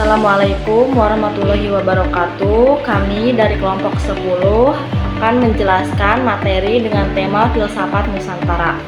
Assalamualaikum warahmatullahi wabarakatuh. Kami dari kelompok 10 akan menjelaskan materi dengan tema filsafat Nusantara.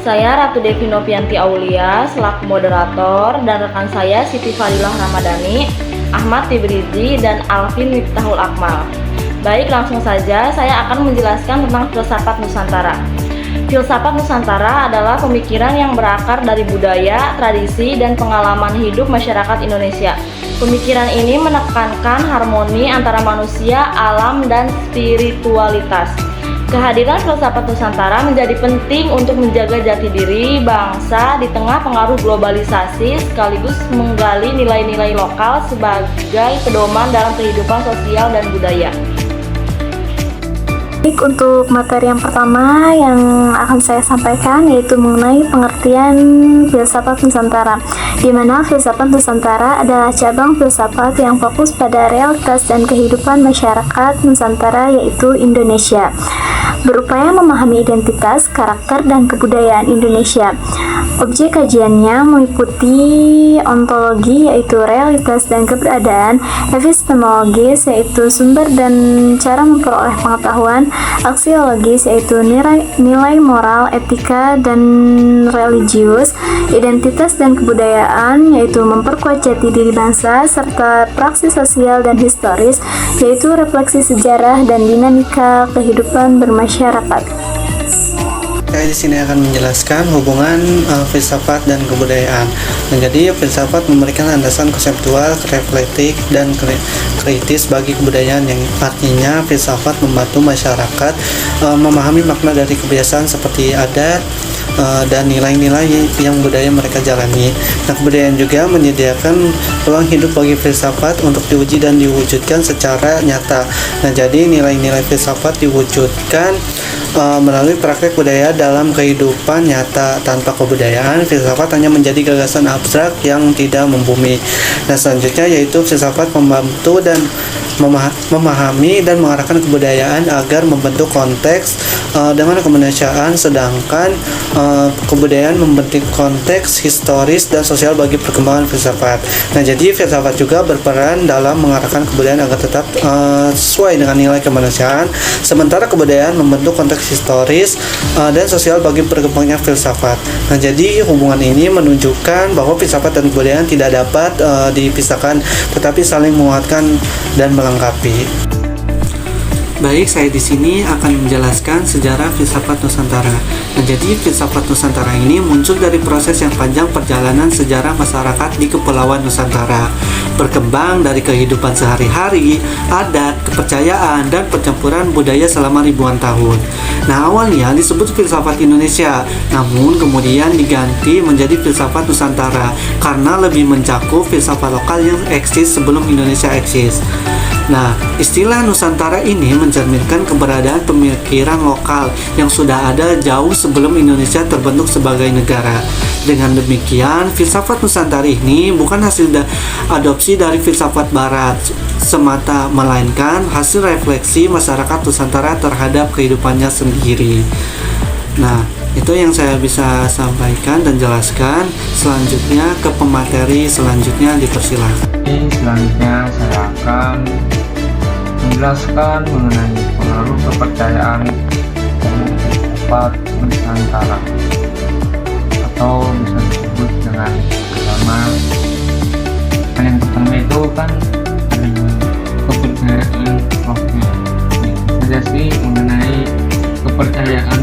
Saya Ratu Devi Novianti Aulia selaku moderator dan rekan saya Siti Fadilah Ramadhani, Ahmad Tibrizi, dan Alvin Miftahul Akmal. Baik, langsung saja saya akan menjelaskan tentang filsafat Nusantara. Filsafat Nusantara adalah pemikiran yang berakar dari budaya, tradisi, dan pengalaman hidup masyarakat Indonesia. Pemikiran ini menekankan harmoni antara manusia, alam, dan spiritualitas. Kehadiran filsafat Nusantara menjadi penting untuk menjaga jati diri bangsa di tengah pengaruh globalisasi, sekaligus menggali nilai-nilai lokal sebagai pedoman dalam kehidupan sosial dan budaya. Untuk materi yang pertama yang akan saya sampaikan yaitu mengenai pengertian filsafat Nusantara, di mana filsafat Nusantara adalah cabang filsafat yang fokus pada realitas dan kehidupan masyarakat Nusantara yaitu Indonesia, berupaya memahami identitas, karakter, dan kebudayaan Indonesia. Objek kajiannya meliputi ontologi yaitu realitas dan keberadaan, epistemologis yaitu sumber dan cara memperoleh pengetahuan, aksiologis yaitu nilai moral, etika, dan religius, identitas dan kebudayaan yaitu memperkuat jati diri bangsa, serta praksi sosial dan historis yaitu refleksi sejarah dan dinamika kehidupan bermasyarakat. Saya di sini akan menjelaskan hubungan filsafat dan kebudayaan. Jadi filsafat memberikan landasan konseptual, reflektif, dan kritis bagi kebudayaan, yang artinya filsafat membantu masyarakat memahami makna dari kebiasaan seperti adat dan nilai-nilai yang budaya mereka jalani. Nah, kebudayaan juga menyediakan peluang hidup bagi filsafat untuk diuji dan diwujudkan secara nyata. Nah, jadi nilai-nilai filsafat diwujudkan melalui praktek budaya dalam kehidupan nyata. Tanpa kebudayaan, filsafat hanya menjadi gagasan abstrak yang tidak membumi. Nah, selanjutnya yaitu filsafat membantu dan memahami dan mengarahkan kebudayaan agar membentuk konteks dengan kemanusiaan, sedangkan kebudayaan membentuk konteks historis dan sosial bagi perkembangan filsafat. Nah, jadi filsafat juga berperan dalam mengarahkan kebudayaan agar tetap sesuai dengan nilai kemanusiaan, sementara kebudayaan membentuk konteks historis dan sosial bagi perkembangan filsafat. Nah, jadi hubungan ini menunjukkan bahwa filsafat dan kebudayaan tidak dapat dipisahkan, tetapi saling menguatkan dan melengkapi. Baik, saya di sini akan menjelaskan sejarah filsafat Nusantara. Nah, jadi filsafat Nusantara ini muncul dari proses yang panjang perjalanan sejarah masyarakat di Kepulauan Nusantara, berkembang dari kehidupan sehari-hari, adat, kepercayaan, dan percampuran budaya selama ribuan tahun. Nah, awalnya disebut filsafat Indonesia, namun kemudian diganti menjadi filsafat Nusantara karena lebih mencakup filsafat lokal yang eksis sebelum Indonesia eksis. Nah, istilah Nusantara ini mencerminkan keberadaan pemikiran lokal yang sudah ada jauh sebelum Indonesia terbentuk sebagai negara. Dengan demikian, filsafat Nusantara ini bukan hasil adopsi dari filsafat Barat semata, melainkan hasil refleksi masyarakat Nusantara terhadap kehidupannya sendiri. Nah, itu yang saya bisa sampaikan dan jelaskan. Selanjutnya ke pemateri selanjutnya, dipersilakan. Selanjutnya saya akan menjelaskan mengenai pengaruh kepercayaan dalam filsafat Nusantara, atau bisa disebut dengan agama. Yang pertama itu kan adanya kepercayaan lokal. Saja sih mengenai kepercayaan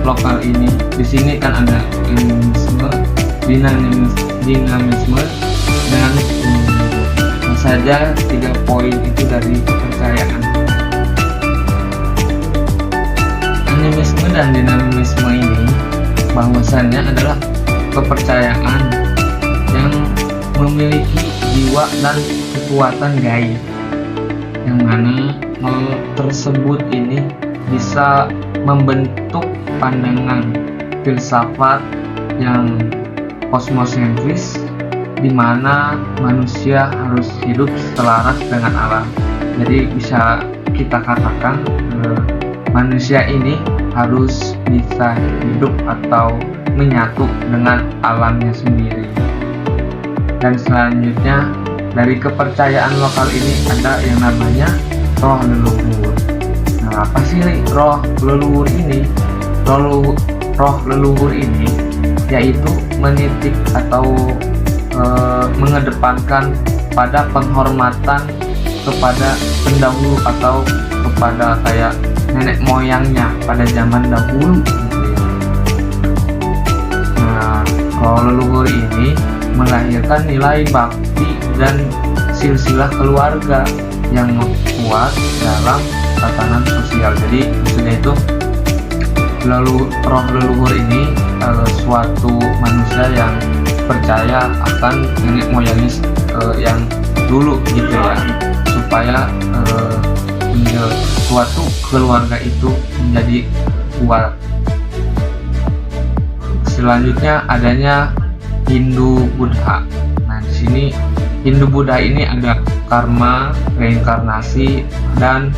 lokal ini. Di sini kan ada dinamisme dan saja 3 poin itu dari kepercayaan. Animisme dan dinamisme ini bahwasannya adalah kepercayaan yang memiliki jiwa dan kekuatan gaib, yang mana hal tersebut ini bisa membentuk pandangan filsafat yang kosmosentris, di mana manusia harus hidup selaras dengan alam. Jadi bisa kita katakan manusia ini harus bisa hidup atau menyatu dengan alamnya sendiri. Dan selanjutnya dari kepercayaan lokal ini ada yang namanya roh leluhur. Nah, apa sih roh leluhur ini? Roh leluhur ini yaitu menitik atau mengedepankan pada penghormatan kepada pendahulu atau kepada kayak nenek moyangnya pada zaman dahulu gitu ya. Nah, roh leluhur ini melahirkan nilai bakti dan silsilah keluarga yang kuat dalam tatanan sosial. Jadi maksudnya itu roh leluhur ini suatu manusia yang percaya akan nenek moyangnya yang dulu gitu ya, supaya suatu keluarga itu menjadi kuat. Selanjutnya adanya Hindu Buddha. Nah, di sini Hindu Buddha ini ada karma, reinkarnasi, dan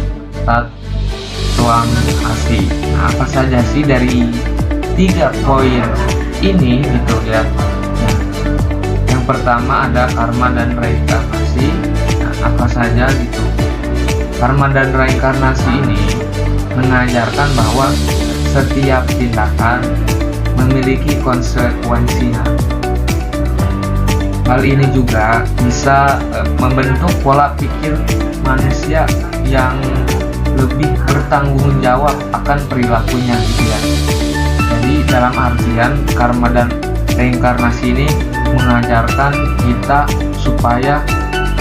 tatuamasi. Nah, apa saja sih dari 3 poin ini gitu ya. Nah, yang pertama ada karma dan reinkarnasi. Nah, apa saja gitu. Karma dan reinkarnasi ini mengajarkan bahwa setiap tindakan memiliki konsekuensinya. Hal ini juga bisa membentuk pola pikir manusia yang lebih bertanggung jawab akan perilakunya gitu ya. Jadi dalam artian karma dan reinkarnasi ini mengajarkan kita supaya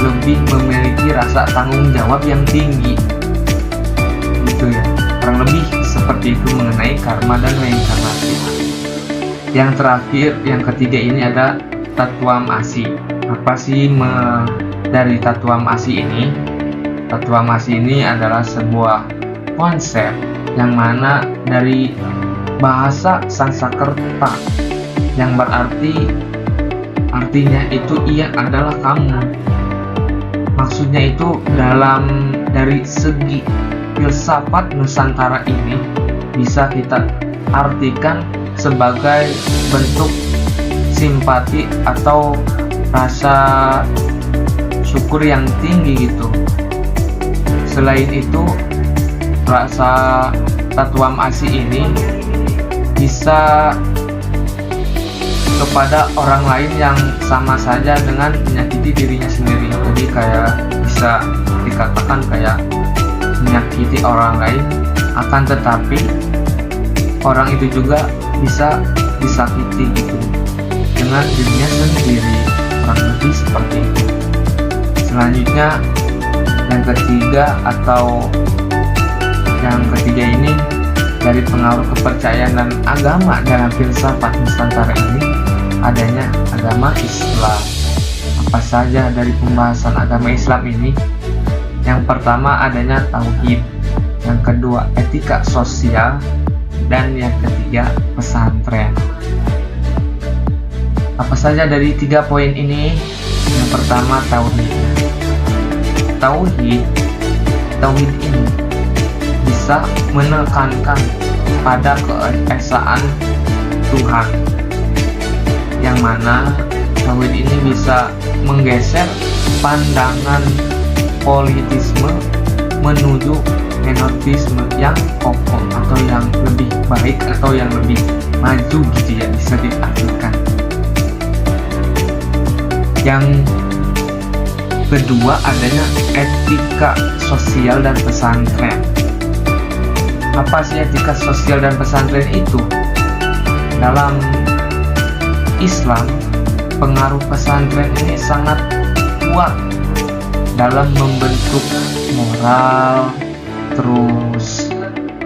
lebih memiliki rasa tanggung jawab yang tinggi gitu ya. Kurang lebih seperti itu mengenai karma dan reinkarnasi. Yang terakhir, yang ketiga ini ada tatuamasi. Apa sih dari tatuamasi ini? Tatuamasi ini adalah sebuah konsep yang mana dari bahasa Sanskerta yang berarti artinya itu ia adalah kamu. Maksudnya itu dari segi filsafat Nusantara ini bisa kita artikan sebagai bentuk simpati atau rasa syukur yang tinggi gitu. Selain itu, rasa tatuamasi ini bisa kepada orang lain yang sama saja dengan menyakiti dirinya sendiri. Jadi kayak bisa dikatakan kayak menyakiti orang lain, akan tetapi orang itu juga bisa disakiti gitu dengan dirinya sendiri, kurang lebih seperti itu. Selanjutnya yang ketiga ini dari pengaruh kepercayaan dan agama dalam filsafat Nusantara ini adanya agama Islam. Apa saja dari pembahasan agama Islam ini? Yang pertama adanya tauhid, yang kedua etika sosial, dan yang ketiga pesantren. Apa saja dari 3 poin ini? Yang pertama tauhid. Tauhid ini bisa menekankan pada keesaan Tuhan, yang mana tauhid ini bisa menggeser pandangan politisme menuju monoteisme yang kokoh atau yang lebih baik atau yang lebih maju gitu ya, bisa diartikan. Yang kedua adanya etika sosial dan pesantren. Apa sih etika sosial dan pesantren itu? Dalam Islam, pengaruh pesantren ini sangat kuat dalam membentuk moral, terus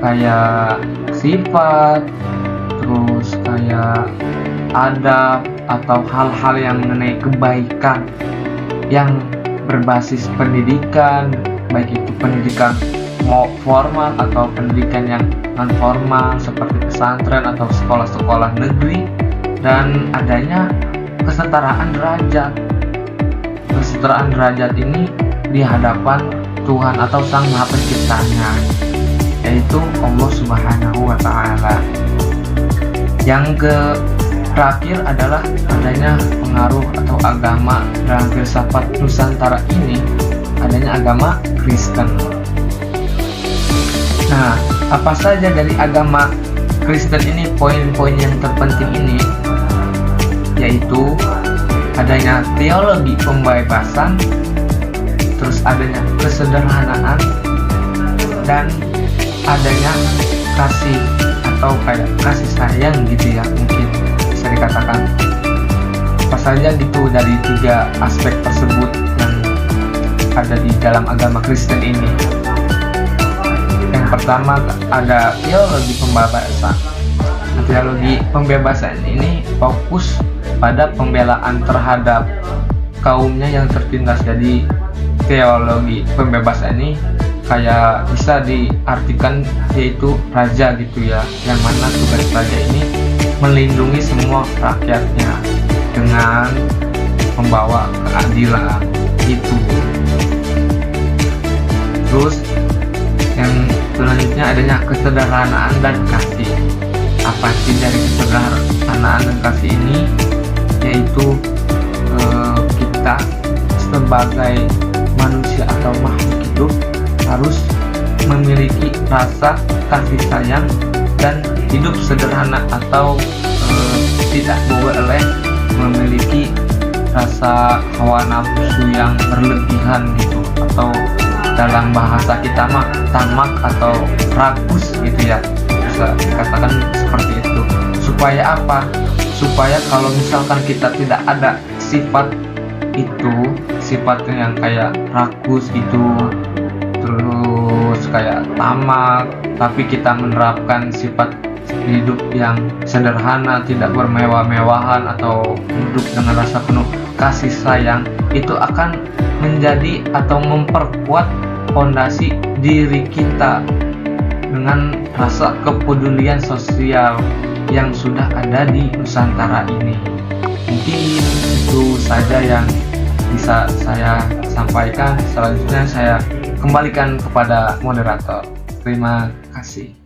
kayak sifat, terus kayak adab atau hal-hal yang mengenai kebaikan yang berbasis pendidikan, baik itu pendidikan formal atau pendidikan yang non formal seperti pesantren atau sekolah-sekolah negeri, dan adanya kesetaraan derajat. Kesetaraan derajat ini di hadapan Tuhan atau Sang Maha Penciptanya, yaitu Allah Subhanahu wa Ta'ala. Yang terakhir adalah adanya pengaruh atau agama dalam filsafat Nusantara ini adanya agama Kristen. Nah, apa saja dari agama Kristen ini poin-poin yang terpenting ini? Yaitu adanya teologi pembebasan, terus adanya kesederhanaan, dan adanya kasih atau kayak kasih sayang gitu ya, mungkin bisa dikatakan. Apa saja gitu dari 3 aspek tersebut yang ada di dalam agama Kristen ini. Yang pertama ada teologi pembebasan. Teologi pembebasan ini fokus pada pembelaan terhadap kaumnya yang tertindas. Jadi teologi pembebasan ini kayak bisa diartikan yaitu raja gitu ya, yang mana tugas raja ini melindungi semua rakyatnya dengan membawa keadilan itu. Terus yang selanjutnya adanya kesederhanaan dan kasih. Apa sih dari kesederhanaan dan kasih ini? Yaitu kita sebagai manusia atau makhluk hidup harus memiliki rasa kasih sayang dan hidup sederhana, atau tidak boleh memiliki rasa hawa nafsu yang berlebihan gitu, atau dalam bahasa kita mah tamak atau rakus gitu ya, bisa dikatakan seperti itu. Supaya apa? Supaya kalau misalkan kita tidak ada sifat itu, sifatnya yang kayak rakus gitu, terus kayak tamak, tapi kita menerapkan sifat hidup yang sederhana, tidak bermewah-mewahan, atau hidup dengan rasa penuh kasih sayang, itu akan menjadi atau memperkuat fondasi diri kita dengan rasa kepedulian sosial yang sudah ada di Nusantara ini. Mungkin itu saja yang bisa saya sampaikan. Selanjutnya saya kembalikan kepada moderator. Terima kasih.